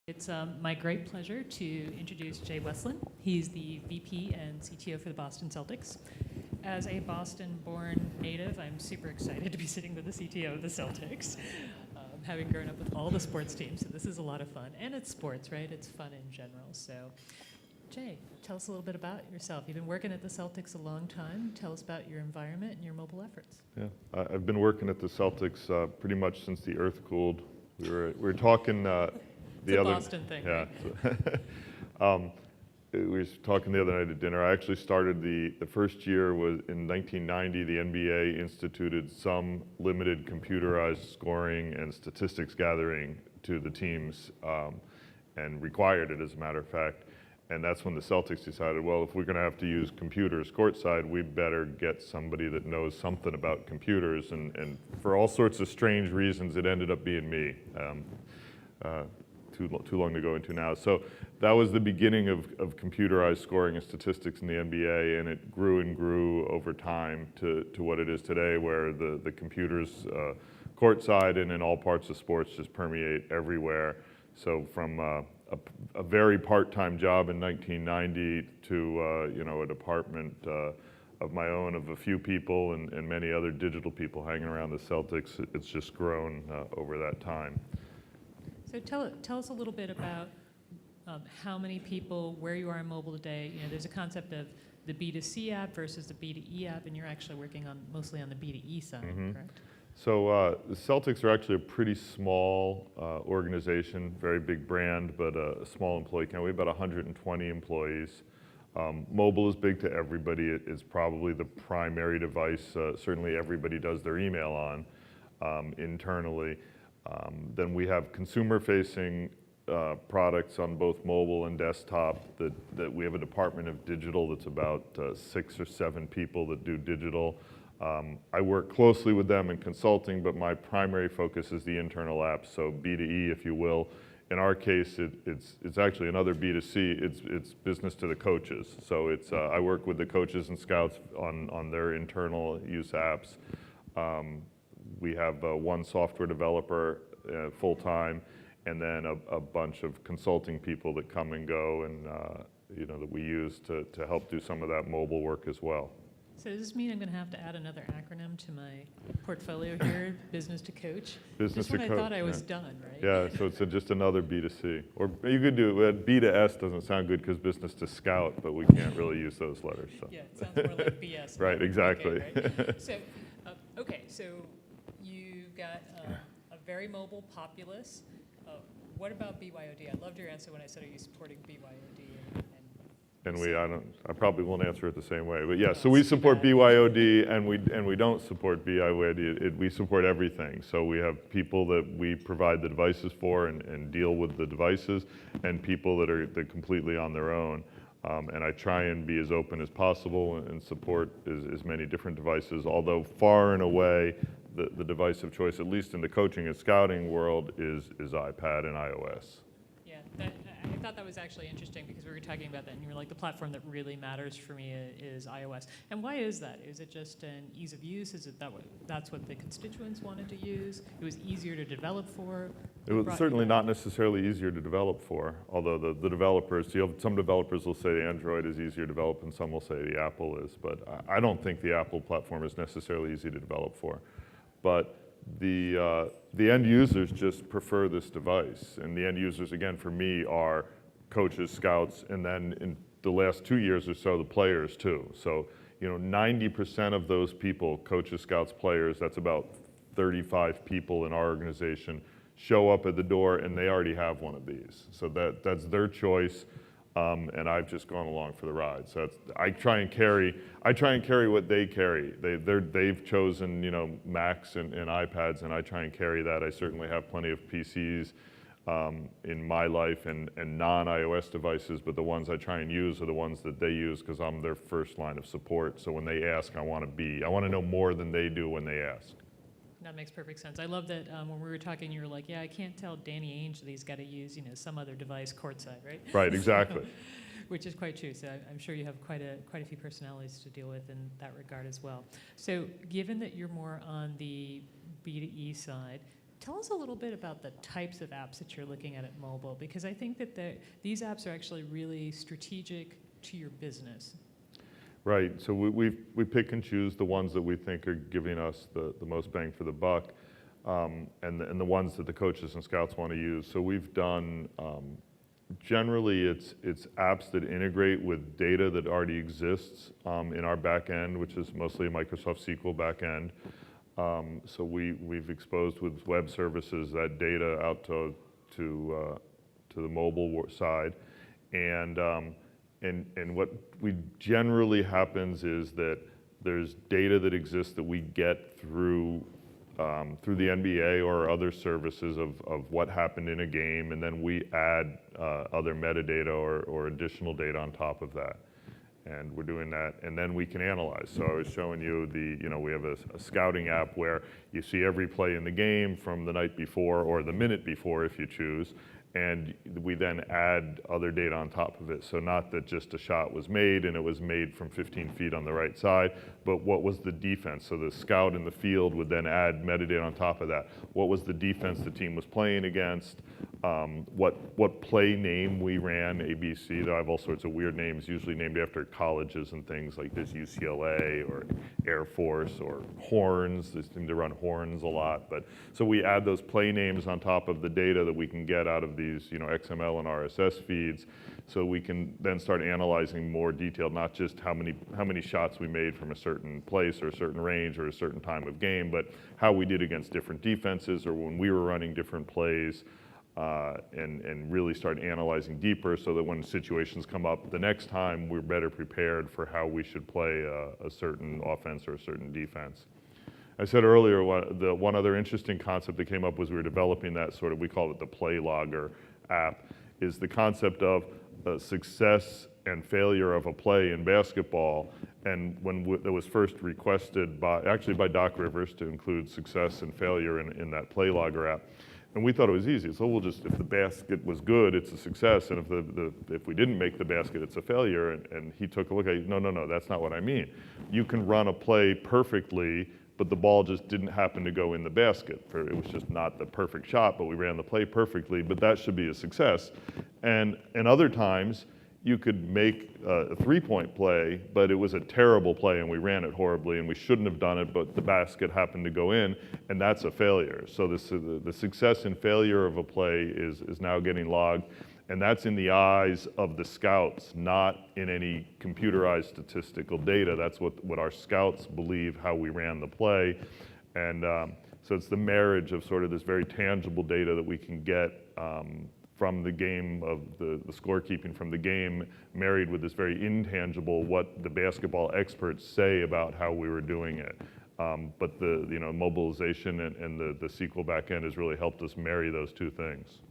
It's my great pleasure to introduce Jay Westland. He's the VP and CTO for the Boston Celtics. As a Boston-born native, I'm super excited to be sitting with the CTO of the Celtics, having grown up with all the sports teams. So this is a lot of fun. And it's sports, right? It's fun in general. So Jay, tell us a little bit about yourself. You've been working at the Celtics a long time. Tell us about your environment and your mobile efforts. Yeah, I've been working at the Celtics pretty much since the earth cooled. We were talking It's a Boston thing, yeah. Right? We were talking the other night at dinner. I actually started the first year was in 1990. The NBA instituted some limited computerized scoring and statistics gathering to the teams, and required it, as a matter of fact. And that's when the Celtics decided, well, if we're going to have to use computers courtside, we'd better get somebody that knows something about computers. And for all sorts of strange reasons, it ended up being me. Too long to go into now. So that was the beginning of computerized scoring and statistics in the NBA, and it grew and grew over time to what it is today, where the computers courtside and in all parts of sports just permeate everywhere. So from a very part-time job in 1990 to a department of my own of a few people and many other digital people hanging around the Celtics, it's just grown over that time. So tell us a little bit about how many people, where you are in mobile today. You know, there's a concept of the B2C app versus the B2E app, and you're actually working on mostly on the B2E side, correct? So the Celtics are actually a pretty small organization, very big brand, but a small employee count. We have about 120 employees. Mobile is big to everybody. It is probably the primary device. Certainly everybody does their email on internally. Then we have consumer-facing products on both mobile and desktop. That we have a department of digital that's about 6 or 7 people that do digital. I work closely with them in consulting, but my primary focus is the internal apps, so B2E, if you will. In our case, it's actually another B2C. It's business to the coaches. So it's I work with the coaches and scouts on their internal use apps. We have one software developer full-time, and then a bunch of consulting people that come and go and that we use to help do some of that mobile work as well. So does this mean I'm going to have to add another acronym to my portfolio here, business to coach? Business just when to I coach, thought I was done, right? Yeah, so it's just another B2C. Or you could do B to S doesn't sound good because business to scout, but we can't really use those letters. So. Yeah, it sounds more like BS. Right, exactly. Okay, right? So you got a very mobile populace. What about BYOD? I loved your answer when I said, are you supporting BYOD? I probably won't answer it the same way, but yeah. So we support BYOD, and we don't support BYOD. We support everything. So we have people that we provide the devices for and deal with the devices, and people that are completely on their own. And I try and be as open as possible and support as many different devices. Although far and away, the device of choice, at least in the coaching and scouting world, is iPad and iOS. Yeah, I thought that was actually interesting because we were talking about that, and you were like, the platform that really matters for me is iOS. And why is that? Is it just an ease of use? Is it that's what the constituents wanted to use? It was easier to develop for? It was certainly not necessarily easier to develop for, although the developers, some developers will say Android is easier to develop and some will say the Apple is, but I don't think the Apple platform is necessarily easy to develop for. But the end users just prefer this device, and the end users, again, for me, are coaches, scouts, and then in the last 2 years or so, the players too. So 90% of those people, coaches, scouts, players, that's about 35 people in our organization, show up at the door and they already have one of these. So that's their choice. And I've just gone along for the ride. So I try and carry what they carry. They've chosen Macs and iPads, and I try and carry that. I certainly have plenty of PCs in my life and non-iOS devices, but the ones I try and use are the ones that they use because I'm their first line of support. So when they ask, I want to know more than they do when they ask. That makes perfect sense. I love that when we were talking, you were like, yeah, I can't tell Danny Ainge that he's got to use some other device courtside, right? Right, exactly. Which is quite true. So I'm sure you have quite a few personalities to deal with in that regard as well. So given that you're more on the B2E side, Tell us a little bit about the types of apps that you're looking at mobile, because I think that these apps are actually really strategic to your business. Right, so we pick and choose the ones that we think are giving us the most bang for the buck, and the ones that the coaches and scouts want to use. So we've done, generally it's apps that integrate with data that already exists in our back end, which is mostly a Microsoft SQL back end. So we've exposed with web services that data out to the mobile side, and what we generally happens is that there's data that exists that we get through the NBA or other services of what happened in a game, and then we add other metadata or additional data on top of that. And we're doing that, and then we can analyze. So I was showing you we have a scouting app where you see every play in the game from the night before or the minute before if you choose, and we then add other data on top of it. So not that just a shot was made and it was made from 15 feet on the right side, but what was the defense? So the scout in the field would then add metadata on top of that. What was the defense the team was playing against? What play name we ran, ABC. They have all sorts of weird names, usually named after colleges and things, like there's UCLA or Air Force or Horns. They seem to run Horns a lot. But so we add those play names on top of the data that we can get out of these XML and RSS feeds, so we can then start analyzing more detailed, not just how many shots we made from a certain place or a certain range or a certain time of game, but how we did against different defenses or when we were running different plays. And really start analyzing deeper so that when situations come up the next time, we're better prepared for how we should play a certain offense or a certain defense. I said earlier, the one other interesting concept that came up was we were developing that sort of, we call it the play logger app, is the concept of success and failure of a play in basketball. And when it was first requested by Doc Rivers to include success and failure in that play logger app. And we thought it was easy. So we'll just, if the basket was good, it's a success. And if we didn't make the basket, it's a failure. And he took a look at it. No, that's not what I mean. You can run a play perfectly, but the ball just didn't happen to go in the basket. It was just not the perfect shot, but we ran the play perfectly, but that should be a success. And other times, you could make a three-point play, but it was a terrible play and we ran it horribly and we shouldn't have done it, but the basket happened to go in, and that's a failure. So the success and failure of a play is now getting logged, and that's in the eyes of the scouts, not in any computerized statistical data. That's what our scouts believe how we ran the play. And so it's the marriage of sort of this very tangible data that we can get from the game, of the scorekeeping from the game, married with this very intangible, what the basketball experts say about how we were doing it. But the mobilization and the SQL backend has really helped us marry those two things.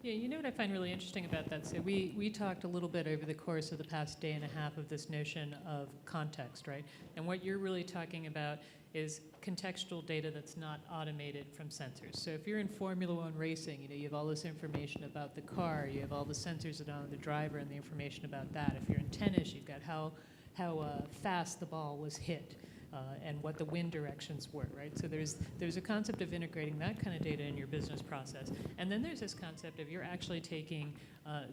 Yeah, you know what I find really interesting about that? So we talked a little bit over the course of the past day and a half of this notion of context, right? And what you're really talking about is contextual data that's not automated from sensors. So if you're in Formula One racing, you have all this information about the car, you have all the sensors that are on the driver and the information about that. If you're in tennis, you've got how fast the ball was hit. And what the wind directions were, right? So there's a concept of integrating that kind of data in your business process. And then there's this concept of you're actually taking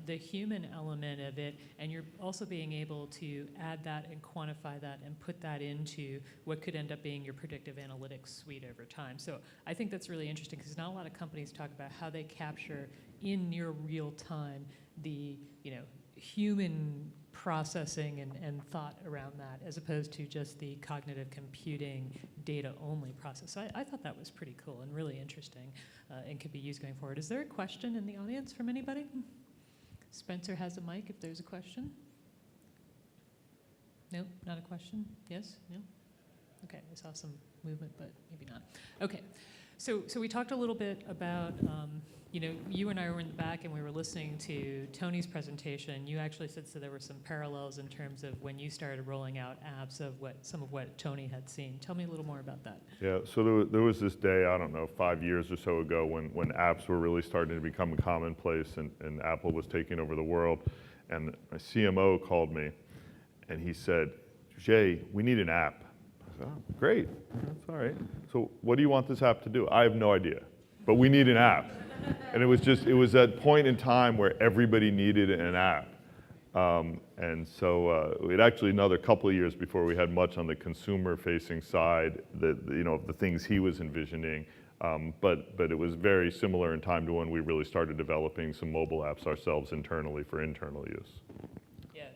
the human element of it, and you're also being able to add that and quantify that and put that into what could end up being your predictive analytics suite over time. So I think that's really interesting, because not a lot of companies talk about how they capture in near real time the human processing and thought around that, as opposed to just the cognitive computing data-only process. So I thought that was pretty cool and really interesting and could be used going forward. Is there a question in the audience from anybody? Spencer has a mic if there's a question. No, not a question? Yes? No? Okay, I saw some movement, but maybe not. Okay, so we talked a little bit about you and I were in the back and we were listening to Tony's presentation. You actually said so there were some parallels in terms of when you started rolling out apps of some of what Tony had seen. Tell me a little more about that. Yeah, so there was this day, I don't know, 5 years or so ago when apps were really starting to become commonplace and Apple was taking over the world. And my CMO called me and he said, Jay, we need an app. I said, oh, great, that's all right. So what do you want this app to do? I have no idea. but we need an app. And it was that point in time where everybody needed an app. And so it actually another couple of years before we had much on the consumer-facing side, the things he was envisioning. But it was very similar in time to when we really started developing some mobile apps ourselves internally for internal use. Yeah,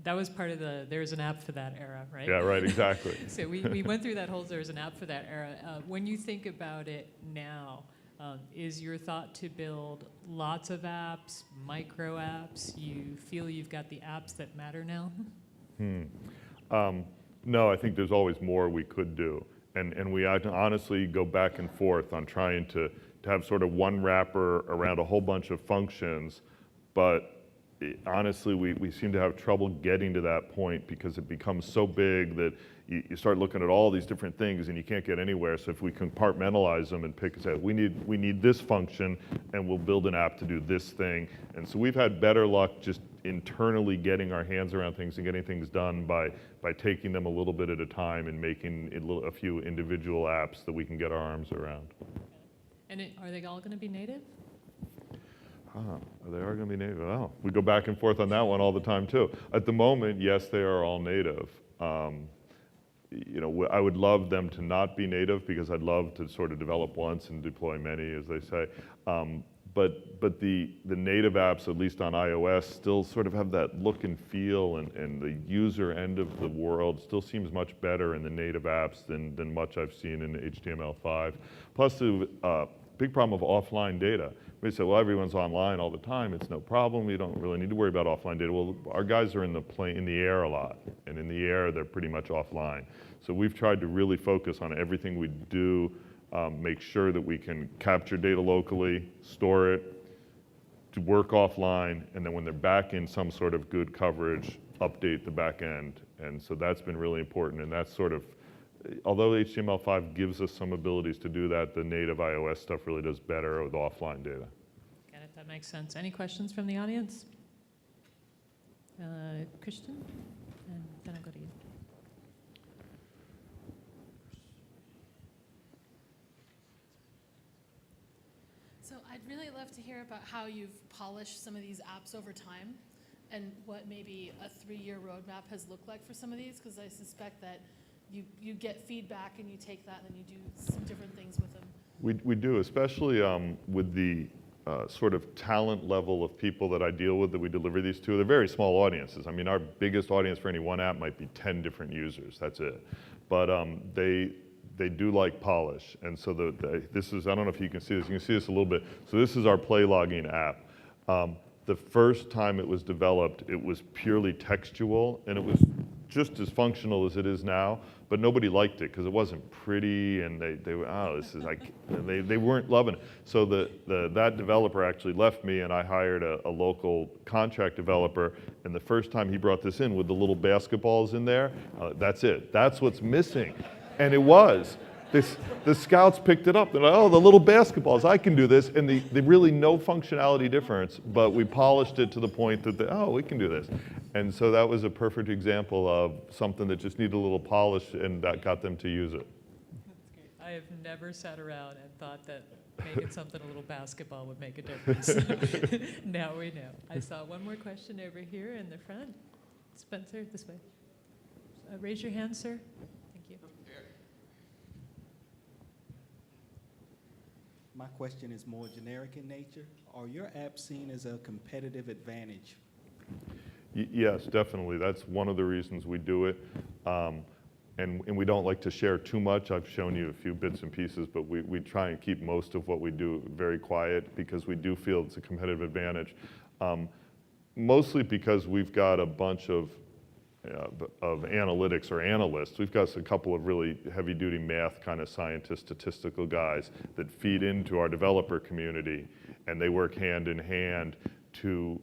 that was part of the there's an app for that era, right? Yeah, right, exactly. So we went through that whole there's an app for that era. When you think about it now, is your thought to build lots of apps, micro apps? You feel you've got the apps that matter now? No, I think there's always more we could do. And we honestly go back and forth on trying to have sort of one wrapper around a whole bunch of functions, but honestly, we seem to have trouble getting to that point because it becomes so big that you start looking at all these different things and you can't get anywhere. So if we compartmentalize them and pick and say, we need this function and we'll build an app to do this thing. And so we've had better luck just internally getting our hands around things and getting things done by taking them a little bit at a time and making a few individual apps that we can get our arms around. And are they all going to be native? They are going to be native. Oh, we go back and forth on that one all the time too. At the moment, yes, they are all native. I would love them to not be native because I'd love to sort of develop once and deploy many, as they say. But the native apps, at least on iOS, still sort of have that look and feel, and the user end of the world still seems much better in the native apps than much I've seen in HTML5. Plus the big problem of offline data. We say, well, everyone's online all the time. It's no problem. We don't really need to worry about offline data. Well, our guys are in the air a lot, and in the air they're pretty much offline. So we've tried to really focus on everything we do, make sure that we can capture data locally, store it, to work offline, and then when they're back in some sort of good coverage, update the back end. And so that's been really important, and that's sort of, although HTML5 gives us some abilities to do that, the native iOS stuff really does better with offline data. Got it, that makes sense. Any questions from the audience? Christian, and then I'll go to you. So I'd really love to hear about how you've polished some of these apps over time and what maybe a 3-year roadmap has looked like for some of these, because I suspect that you get feedback and you take that and then you do some different things with them. We do, especially with the sort of talent level of people that I deal with that we deliver these to. They're very small audiences. I mean, our biggest audience for any one app might be 10 different users, that's it. But they do like polish. And so this is, I don't know if you can see this, you can see this a little bit. So this is our play logging app. The first time it was developed, it was purely textual, and it was just as functional as it is now, but nobody liked it because it wasn't pretty, and they were, oh, this is like, they weren't loving it. So that developer actually left me, and I hired a local contract developer, and the first time he brought this in with the little basketballs in there, that's it. That's what's missing. And it was. The scouts picked it up. They're like, oh, the little basketballs, I can do this. And they really no functionality difference, but we polished it to the point that, oh, we can do this. And so that was a perfect example of something that just needed a little polish, and that got them to use it. That's great. I have never sat around and thought that making something a little basketball would make a difference. Now we know. I saw one more question over here in the front. Spencer, this way. Raise your hand, sir. Thank you. My question is more generic in nature. Are your apps seen as a competitive advantage? Yes, definitely. That's one of the reasons we do it. And we don't like to share too much. I've shown you a few bits and pieces, but we try and keep most of what we do very quiet because we do feel it's a competitive advantage. Mostly because we've got a bunch of analytics or analysts. We've got a couple of really heavy-duty math kind of scientists, statistical guys that feed into our developer community, and they work hand in hand to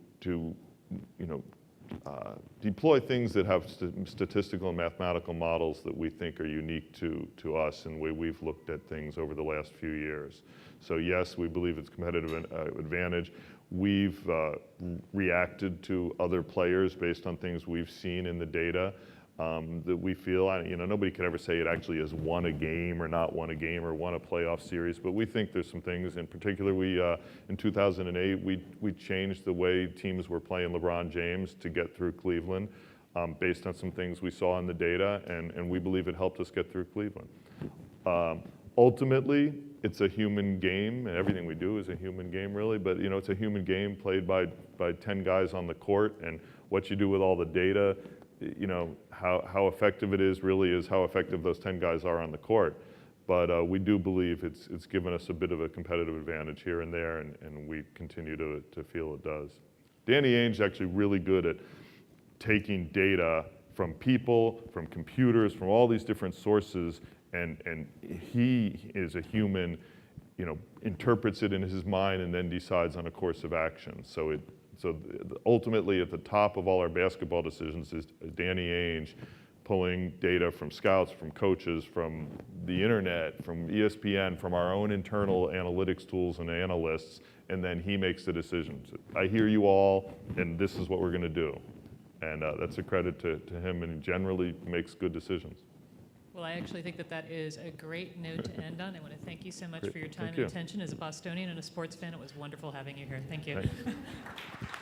deploy things that have statistical and mathematical models that we think are unique to us and the way we've looked at things over the last few years. So yes, we believe it's competitive advantage. We've reacted to other players based on things we've seen in the data. that we feel, nobody could ever say it actually has won a game or not won a game or won a playoff series, but we think there's some things. In particular, in 2008, we changed the way teams were playing LeBron James to get through Cleveland based on some things we saw in the data, and we believe it helped us get through Cleveland. Ultimately, it's a human game, and everything we do is a human game, really, but it's a human game played by 10 guys on the court, and what you do with all the data, how effective it is really is how effective those 10 guys are on the court. But we do believe it's given us a bit of a competitive advantage here and there, and we continue to feel it does. Danny Ainge's actually really good at taking data from people, from computers, from all these different sources, and he is a human, interprets it in his mind and then decides on a course of action. So ultimately, at the top of all our basketball decisions is Danny Ainge pulling data from scouts, from coaches, from the internet, from ESPN, from our own internal analytics tools and analysts, and then he makes the decisions. I hear you all, and this is what we're going to do. And that's a credit to him, and he generally makes good decisions. Well, I actually think that is a great note to end on. I want to thank you so much Great. for your time Thank and you. attention. As a Bostonian and a sports fan, it was wonderful having you here. Thank you. Thanks.